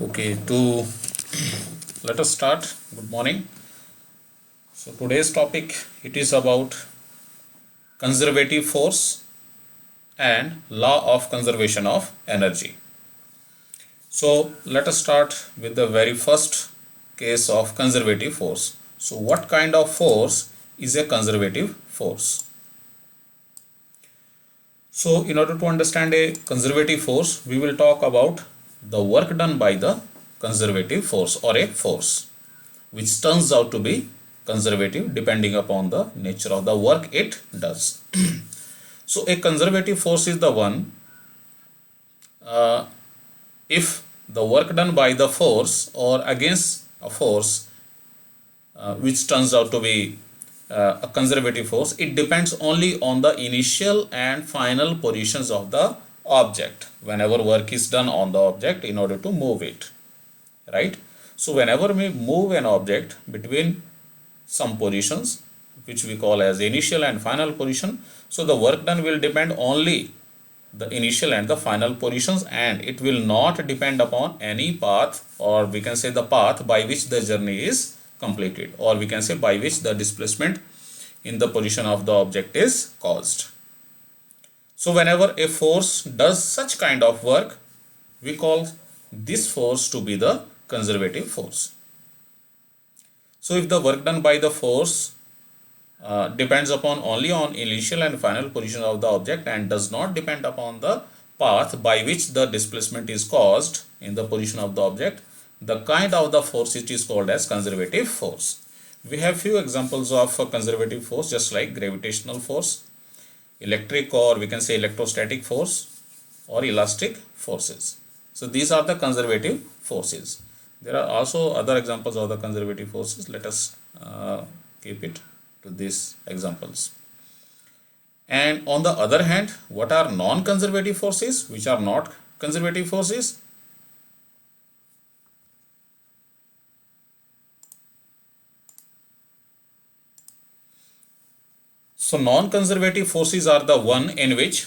Okay, let us start. Good morning. So today's topic, it is about conservative force and law of conservation of energy. So let us start with the very first case of conservative force. So what kind of force is a conservative force? So in order to understand a conservative force, we will talk about the work done by the conservative force or a force, which turns out to be conservative depending upon the nature of the work it does. So a conservative force is the one if the work done by the force or against a force which turns out to be a conservative force, it depends only on the initial and final positions of the object whenever work is done on the object in order to move it, right? So whenever we move an object between some positions which we call as initial and final position, so the work done will depend only the initial and the final positions, and it will not depend upon any path, or we can say the path by which the journey is completed, or we can say by which the displacement in the position of the object is caused. So whenever a force does such kind of work, we call this force to be the conservative force. So if the work done by the force depends upon only on initial and final position of the object and does not depend upon the path by which the displacement is caused in the position of the object, the kind of the force it is called as conservative force. We have few examples of conservative force, just like gravitational force, electric, or we can say electrostatic force, or elastic forces. So these are the conservative forces. There are also other examples of the conservative forces. Let us keep it to these examples. And on the other hand, what are non-conservative forces, which are not conservative forces? So non-conservative forces are the one in which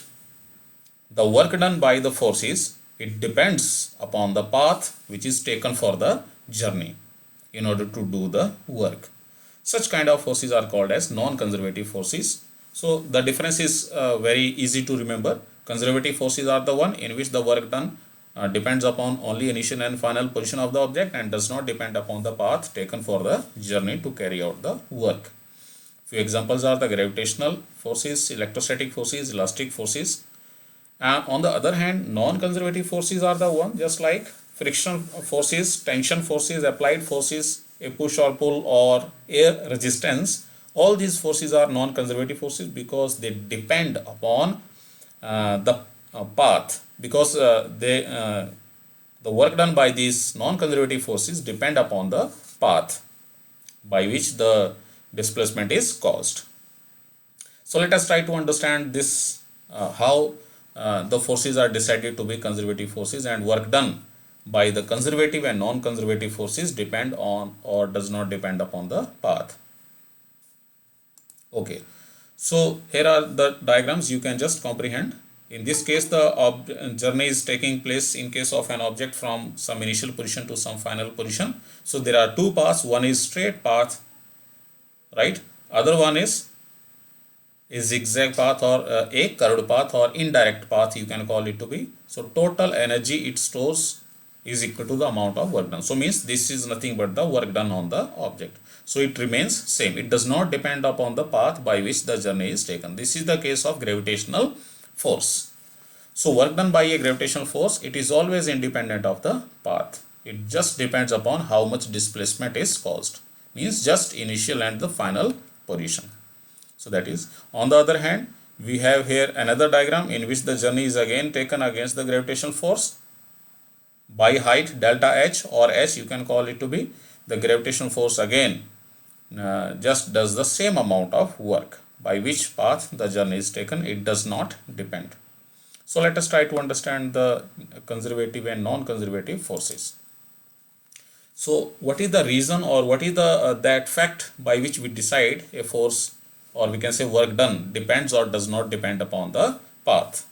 the work done by the forces, it depends upon the path which is taken for the journey in order to do the work. Such kind of forces are called as non-conservative forces. So the difference is very easy to remember. Conservative forces are the one in which the work done depends upon only initial and final position of the object and does not depend upon the path taken for the journey to carry out the work. Few examples are the gravitational forces, electrostatic forces, elastic forces. And on the other hand, non-conservative forces are the one just like friction forces, tension forces, applied forces, a push or pull, or air resistance. All these forces are non-conservative forces because they depend upon the path, because the work done by these non-conservative forces depend upon the path by which the displacement is caused. So let us try to understand this, how the forces are decided to be conservative forces, and work done by the conservative and non-conservative forces depend on or does not depend upon the path. Okay, so here are the diagrams you can just comprehend. In this case, the journey is taking place in case of an object from some initial position to some final position. So there are two paths. One is straight path, right? Other one is a zigzag path, or a curved path, or indirect path you can call it to be. So total energy it stores is equal to the amount of work done. So means this is nothing but the work done on the object. So it remains same. It does not depend upon the path by which the journey is taken. This is the case of gravitational force. So work done by a gravitational force, it is always independent of the path. It just depends upon how much displacement is caused. Means just initial and the final position. So that is. On the other hand, we have here another diagram in which the journey is again taken against the gravitational force by height delta h, or h you can call it to be. The gravitational force again just does the same amount of work. By which path the journey is taken, it does not depend. So let us try to understand the conservative and non-conservative forces. So what is the reason, or what is the that fact by which we decide a force, or we can say work done, depends or does not depend upon the path?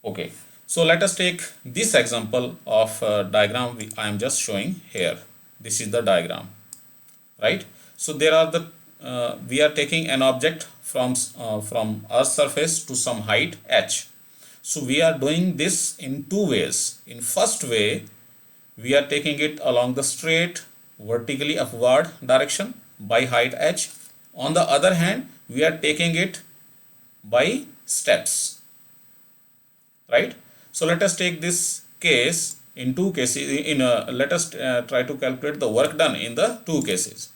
Okay, So let us take this example of diagram I am just showing here. This is the diagram, right? So there are the we are taking an object from Earth's surface to some height h. So we are doing this in two ways. In first way, we are taking it along the straight vertically upward direction by height h. On the other hand, we are taking it by steps, right? So let us take this case in two cases. Let us try to calculate the work done in the two cases.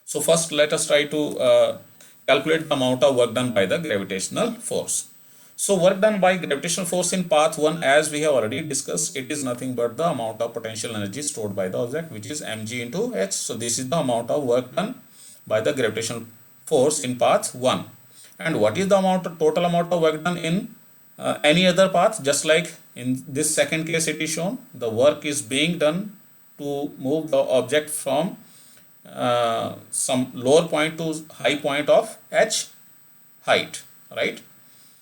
So first let us try to calculate the amount of work done by the gravitational force. So work done by gravitational force in path 1, as we have already discussed, it is nothing but the amount of potential energy stored by the object, which is mg into h. So this is the amount of work done by the gravitational force in path 1. And what is the total amount of work done in any other path? Just like in this second case it is shown, the work is being done to move the object from some lower point to high point of h height, right?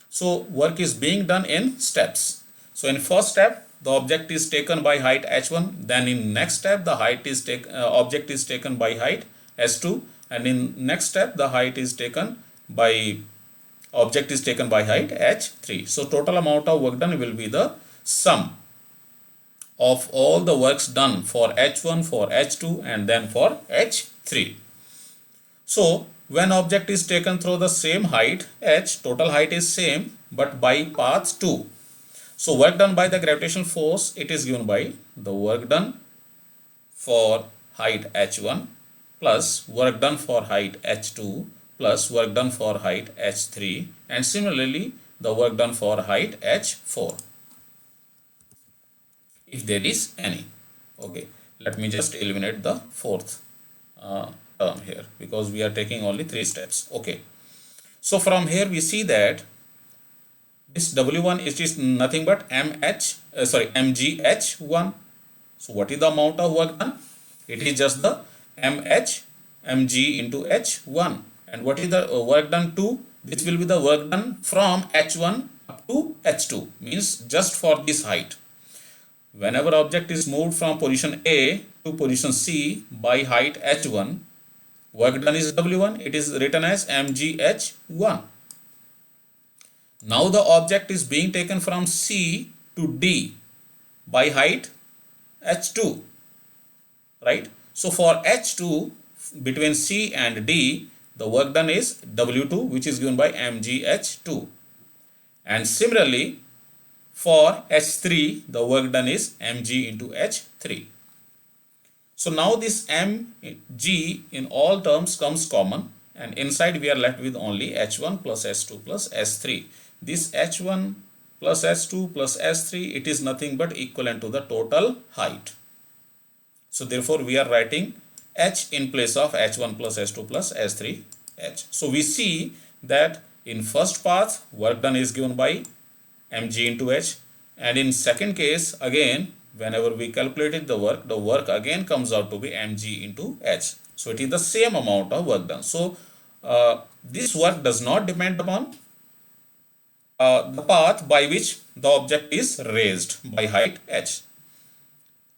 So work is being done in steps. So in first step, the object is taken by height h1. Then in next step, the object is taken by height h2. And in next step, the height is taken by object is taken by height h3. So total amount of work done will be the sum of all the works done for h1, for h2, and then for h3. So when object is taken through the same height h, total height is same but by path 2. So work done by the gravitational force, it is given by the work done for height h1 plus work done for height h2 plus work done for height h3, and similarly the work done for height h4, if there is any. Okay, let me just eliminate the fourth term here because we are taking only 3 steps. Okay, so from here we see that this W1 is nothing but mgh1. So what is the amount of work done? It is just the mg into h1. And what is the work done to? This will be the work done from h1 up to h2, means just for this height. Whenever object is moved from position A to position C by height h1, work done is W1. It is written as mgh1. Now the object is being taken from C to D by height h2, right? So for h2 between C and D, the work done is W2, which is given by mgh2. And similarly, for h3, the work done is mg into h3. So now this mg in all terms comes common, and inside we are left with only h1 plus h2 plus h3. This h1 plus h2 plus h3, it is nothing but equivalent to the total height. So therefore we are writing h in place of h1 plus h2 plus h3 h. So we see that in first path work done is given by mg into h, and in second case again whenever we calculated the work again comes out to be mg into h. So it is the same amount of work done. So this work does not depend upon the path by which the object is raised by height h.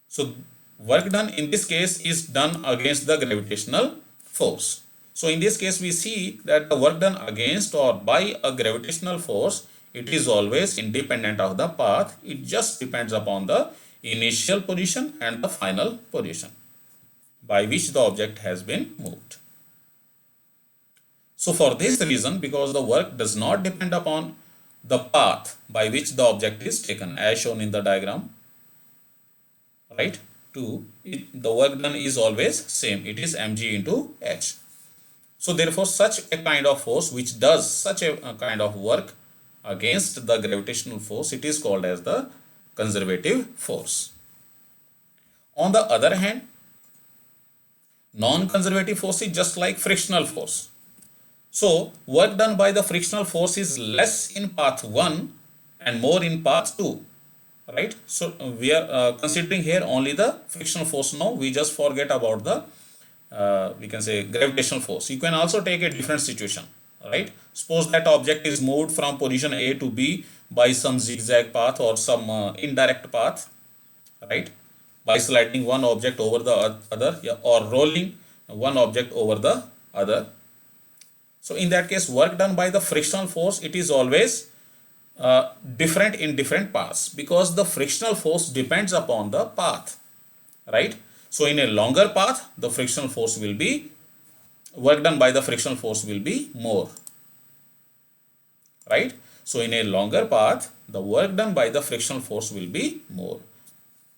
So work done in this case is done against the gravitational force. So in this case we see that the work done against or by a gravitational force, it is always independent of the path. It just depends upon the initial position and the final position by which the object has been moved. So for this reason, because the work does not depend upon the path by which the object is taken as shown in the diagram, right, the work done is always same. It is mg into h. So therefore such a kind of force which does such a kind of work against the gravitational force, it is called as the conservative force. On the other hand, non-conservative force is just like frictional force. So work done by the frictional force is less in path 1 and more in path 2, right? So we are considering here only the frictional force now. We just forget about the we can say gravitational force. You can also take a different situation. right? Suppose that object is moved from position A to B by some zigzag path or some indirect path, right? By sliding one object over the other, yeah, or rolling one object over the other. So in that case, work done by the frictional force, it is always different in different paths, because the frictional force depends upon the path, right? So in a longer path, the frictional force will be, work done by the frictional force will be more, right? So in a longer path, the work done by the frictional force will be more.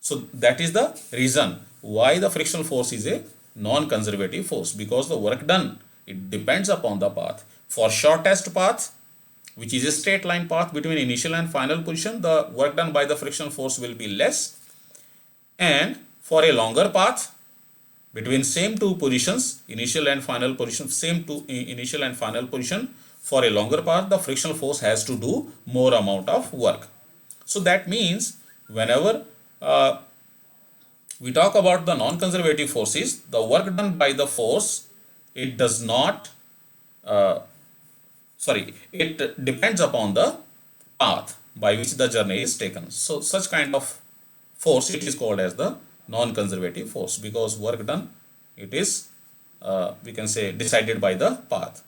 So that is the reason why the frictional force is a non-conservative force, because the work done, it depends upon the path. For shortest path, which is a straight line path between initial and final position, the work done by the frictional force will be less. And for a longer path between same two positions, initial and final position, same two initial and final position, for a longer path, the frictional force has to do more amount of work. So that means whenever we talk about the non-conservative forces, the work done by the force, it does not, it depends upon the path by which the journey is taken. So such kind of force, it is called as the non-conservative force, because work done, it is, we can say, decided by the path.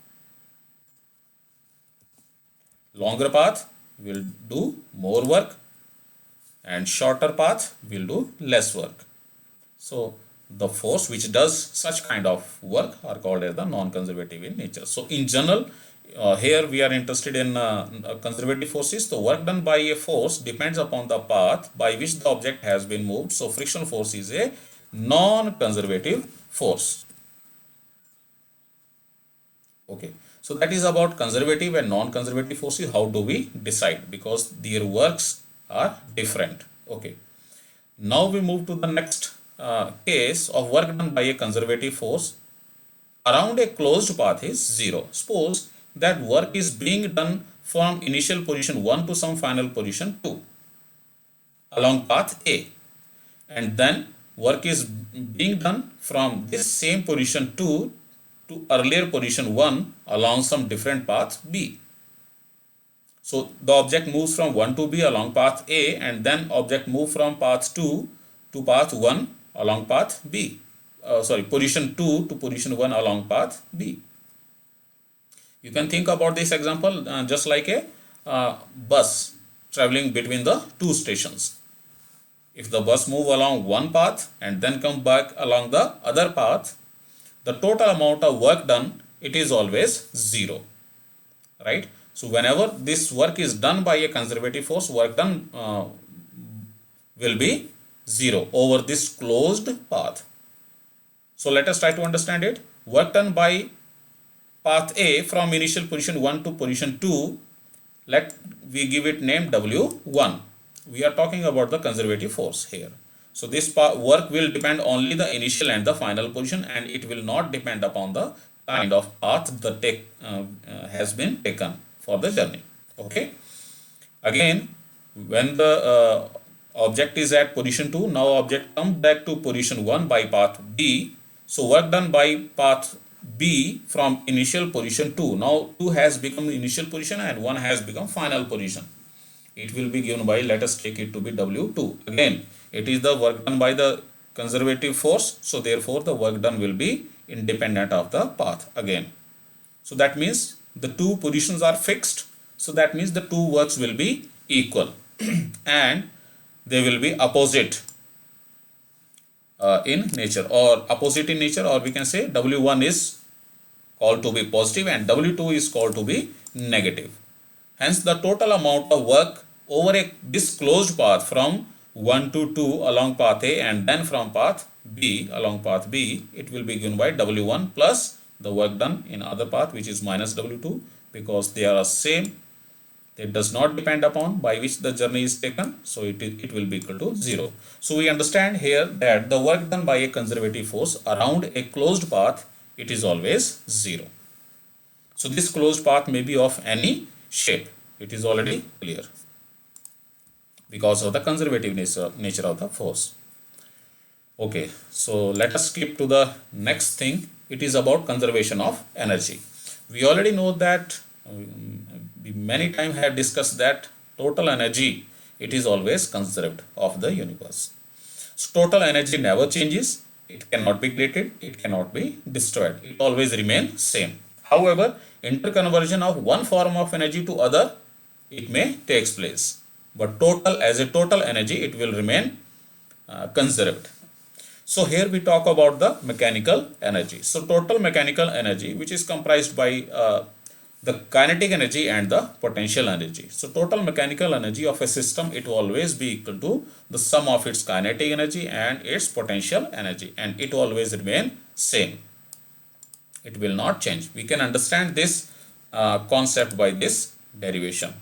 Longer path will do more work and shorter path will do less work. So the force which does such kind of work are called as the non-conservative in nature. So in general, here we are interested in conservative forces. The work done by a force depends upon the path by which the object has been moved. So frictional force is a non-conservative force. Okay, so that is about conservative and non-conservative forces. How do we decide? Because their works are different. Okay, now we move to the next case of work done by a conservative force around a closed path is 0. Suppose that work is being done from initial position 1 to some final position 2 along path A, and then work is being done from this same position 2 to earlier position 1 along some different path B. So the object moves from 1 to B along path A, and then object move from path 2 to path 1 along path B. Position 2 to position 1 along path B. You can think about this example just like a bus traveling between the two stations. If the bus move along one path and then come back along the other path, the total amount of work done, it is always 0, right? So whenever this work is done by a conservative force, work done will be 0 over this closed path. So let us try to understand it. Work done by path A from initial position 1 to position 2, let we give it name W1. We are talking about the conservative force here. So this work will depend only the initial and the final position, and it will not depend upon the kind of path the has been taken for the journey. Okay. Again, when the object is at position 2, now object comes back to position 1 by path B. So work done by path B from initial position 2. Now 2 has become initial position and 1 has become final position. It will be given by, let us take it to be W2. Again, it is the work done by the conservative force. So therefore the work done will be independent of the path again. So that means the two positions are fixed. So that means the two works will be equal and they will be opposite in nature, or opposite in nature, or we can say W1 is called to be positive and W2 is called to be negative. Hence the total amount of work over this closed path from 1 to 2 along path A and then from path B along path B, it will be given by W1 plus the work done in other path, which is minus W2, because they are same. It does not depend upon by which the journey is taken, so it will be equal to 0. So we understand here that the work done by a conservative force around a closed path, it is always 0. So this closed path may be of any shape. It is already clear because of the conservative nature of the force. Okay, so let us skip to the next thing. It is about conservation of energy. We already know that we many times have discussed that total energy, it is always conserved of the universe. So total energy never changes. It cannot be created. It cannot be destroyed. It always remains same. However, interconversion of one form of energy to other, it may takes place. But total as a total energy, it will remain conserved. So here we talk about the mechanical energy. So total mechanical energy, which is comprised by the kinetic energy and the potential energy. So total mechanical energy of a system, it will always be equal to the sum of its kinetic energy and its potential energy, and it always remain same. It will not change. We can understand this concept by this derivation.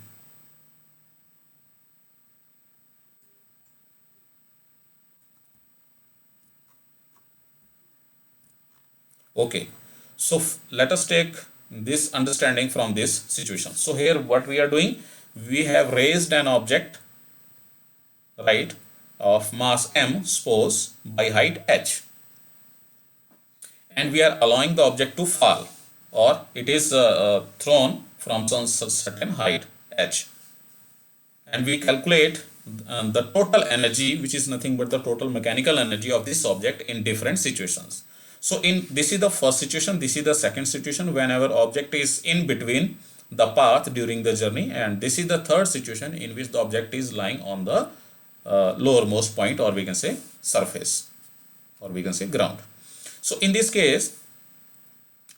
Okay, so let us take this understanding from this situation. So here what we are doing, we have raised an object, right, of mass m, suppose by height h, and we are allowing the object to fall, or it is thrown from some certain height h, and we calculate the total energy, which is nothing but the total mechanical energy of this object in different situations. So in this is the first situation, this is the second situation whenever object is in between the path during the journey, and this is the third situation in which the object is lying on the lowermost point, or we can say surface, or we can say ground. So in this case,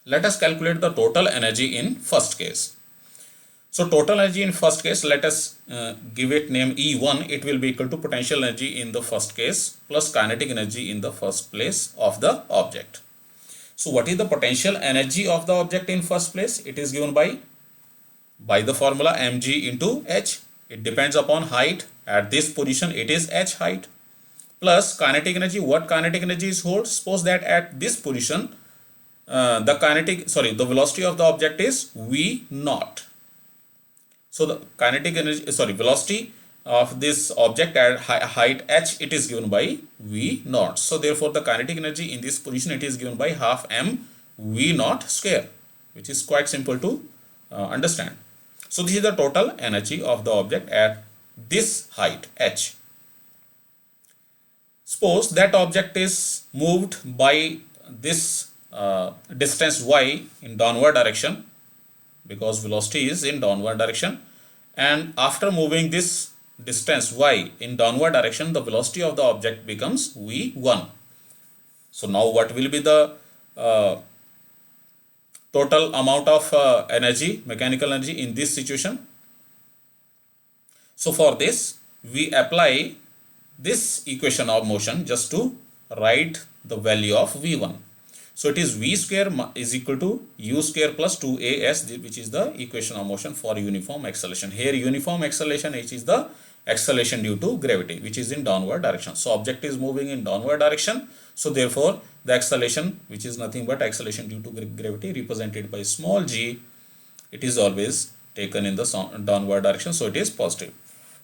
let us calculate the total energy in first case. So total energy in first case, let us give it name E1. It will be equal to potential energy in the first case plus kinetic energy in the first place of the object. So what is the potential energy of the object in first place? It is given by the formula mg into h. It depends upon height. At this position, it is h height, plus kinetic energy. What kinetic energy is hold? Suppose that at this position, the velocity of the object is v naught. So the kinetic energy, velocity of this object at height h, it is given by v naught. So therefore the kinetic energy in this position, it is given by half m v naught square, which is quite simple to understand. So this is the total energy of the object at this height h. Suppose that object is moved by this distance y in downward direction, because velocity is in downward direction, and after moving this distance y in downward direction, the velocity of the object becomes v1. So now what will be the total amount of energy, mechanical energy in this situation? So for this, we apply this equation of motion just to write the value of v1. So it is v square is equal to u square plus 2as, which is the equation of motion for uniform acceleration. Here uniform acceleration, h is the acceleration due to gravity, which is in downward direction. So object is moving in downward direction. So therefore the acceleration, which is nothing but acceleration due to gravity, represented by small g, it is always taken in the downward direction. So it is positive.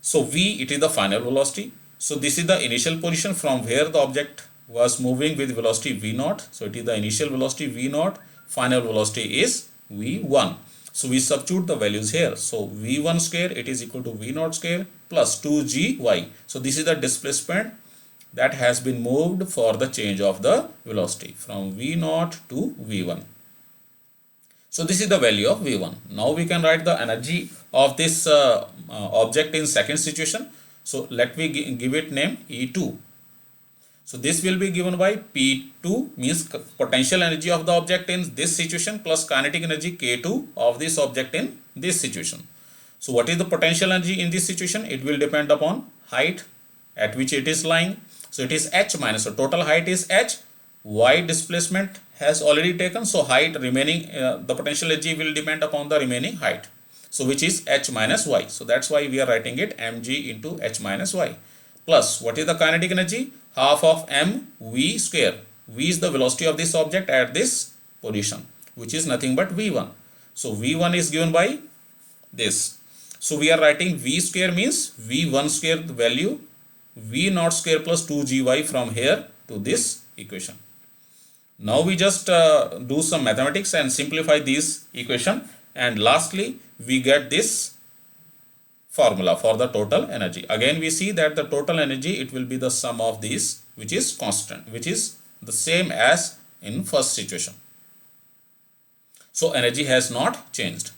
So v, it is the final velocity. So this is the initial position from where the object was moving with velocity v naught. So it is the initial velocity v naught, final velocity is v1. So we substitute the values here. So v1 square, it is equal to v naught square plus 2gy. So this is the displacement that has been moved for the change of the velocity from v naught to v1. So this is the value of v1. Now we can write the energy of this object in second situation. So let me give it name E2. So this will be given by P2, means potential energy of the object in this situation plus kinetic energy K2 of this object in this situation. So what is the potential energy in this situation? It will depend upon height at which it is lying. So it is h minus, so total height is h, y displacement has already taken, so height remaining, the potential energy will depend upon the remaining height. So which is h minus y. So that's why we are writing it mg into h minus y. Plus what is the kinetic energy? Half of m v square. V is the velocity of this object at this position, which is nothing but v1. So v1 is given by this. So we are writing v square means v1 square value, v naught square plus 2gy from here to this equation. Now we just do some mathematics and simplify this equation, and lastly we get this formula for the total energy. Again we see that the total energy, it will be the sum of these, which is constant, which is the same as in first situation. So energy has not changed,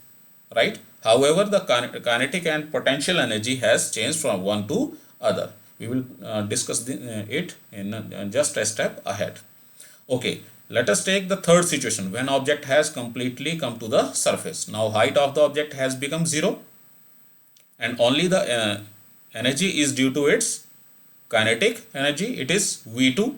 right? However, the kinetic and potential energy has changed from one to other. We will discuss it in just a step ahead. Okay, let us take the third situation when object has completely come to the surface. Now height of the object has become 0 and only the energy is due to its kinetic energy, it is V2,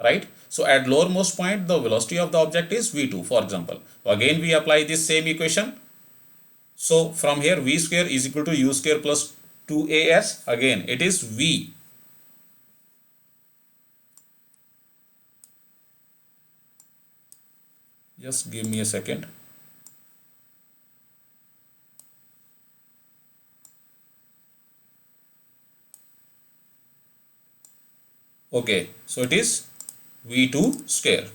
right? So at lowermost point the velocity of the object is V2, for example. Again we apply this same equation. So from here V square is equal to U square plus 2AS. Again it is V. Just give me a second. Okay, so it is V2 square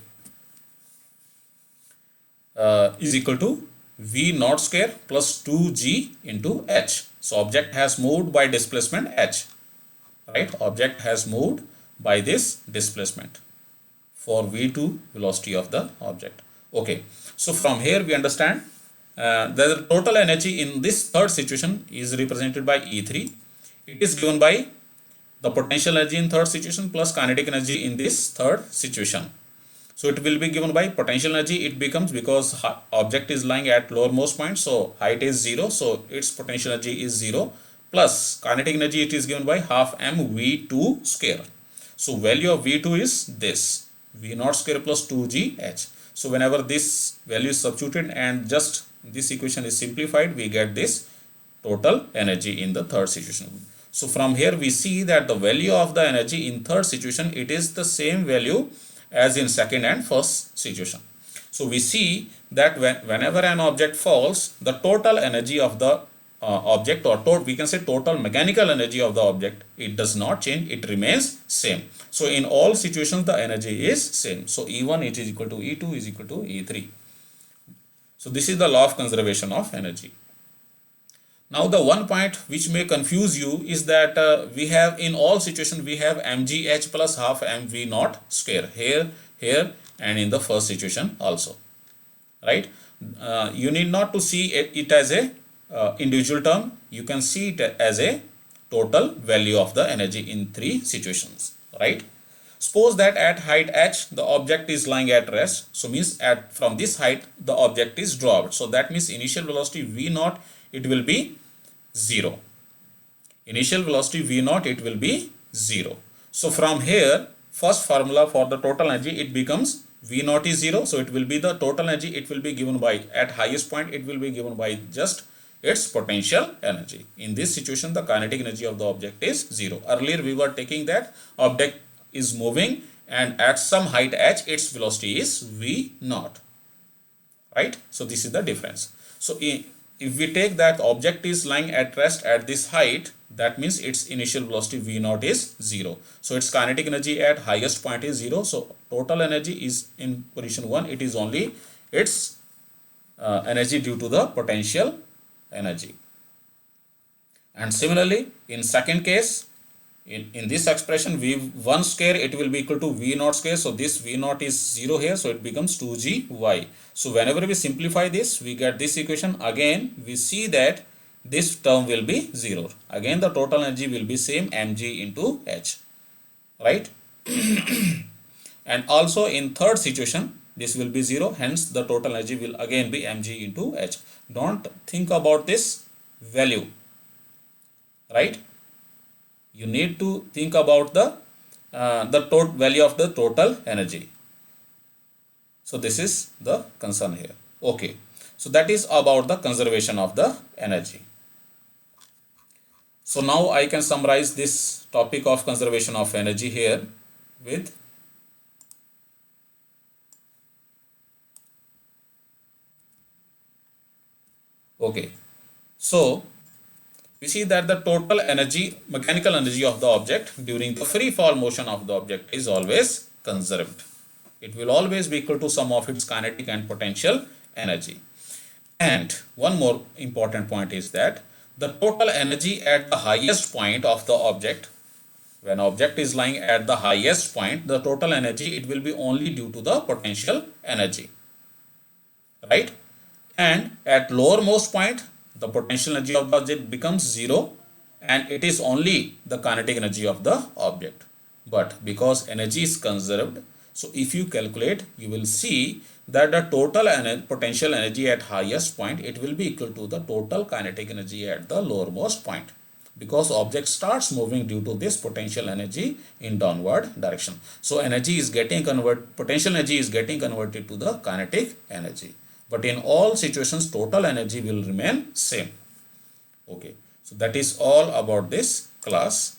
is equal to V naught square plus 2G into H. So object has moved by displacement H, right? Object has moved by this displacement for V2 velocity of the object. Okay, so from here we understand that the total energy in this third situation is represented by E3. It is given by the potential energy in third situation plus kinetic energy in this third situation. So it will be given by potential energy. It becomes, because object is lying at lowermost point, so height is 0, so its potential energy is 0, plus kinetic energy, it is given by half m V2 square. So value of V2 is this, V naught square plus 2GH. So whenever this value is substituted and just this equation is simplified, we get this total energy in the third situation. So from here we see that the value of the energy in third situation, it is the same value as in second and first situation. So we see that whenever an object falls, the total energy of the object, or we can say total mechanical energy of the object, it does not change, it remains same. So in all situations the energy is same. So E1 it is equal to E2 is equal to E3. So this is the law of conservation of energy. Now the one point which may confuse you is that we have in all situations we have mgh plus half mv naught square here and in the first situation also, right? You need not to see it as a individual term. You can see it as a total value of the energy in three situations, right? Suppose that at height h the object is lying at rest, so means from this height the object is dropped, so that means initial velocity v naught, it will be 0. Initial velocity v naught, it will be 0. So from here first formula for the total energy, it becomes v naught is 0, so it will be the total energy, it will be given by, at highest point it will be given by just its potential energy. In this situation the kinetic energy of the object is 0. Earlier we were taking that object is moving and at some height h its velocity is v naught, right? So this is the difference. So if we take that object is lying at rest at this height, that means its initial velocity v naught is 0. So its kinetic energy at highest point is 0. So total energy is in position 1, it is only its energy due to the potential energy. And similarly in second case, in this expression v1 square, it will be equal to v naught square. So this v naught is 0 here, so it becomes 2gy. So whenever we simplify this, we get this equation. Again we see that this term will be 0. Again the total energy will be same, mg into h, right? And also in third situation this will be 0, hence the total energy will again be mg into h. Don't think about this value, right? You need to think about the total value of the total energy. So this is the concern here. Okay, so that is about the conservation of the energy. So now I can summarize this topic of conservation of energy here with okay. So we see that the total energy, mechanical energy of the object during the free fall motion of the object is always conserved. It will always be equal to sum of its kinetic and potential energy. And one more important point is that the total energy at the highest point of the object, when object is lying at the highest point, the total energy, it will be only due to the potential energy, right? And at lowermost point, the potential energy of the object becomes zero, and it is only the kinetic energy of the object. But because energy is conserved, so if you calculate, you will see that the total potential energy at highest point, it will be equal to the total kinetic energy at the lowermost point, because object starts moving due to this potential energy in downward direction. So energy is getting potential energy is getting converted to the kinetic energy. But in all situations, total energy will remain same. Okay, so that is all about this class.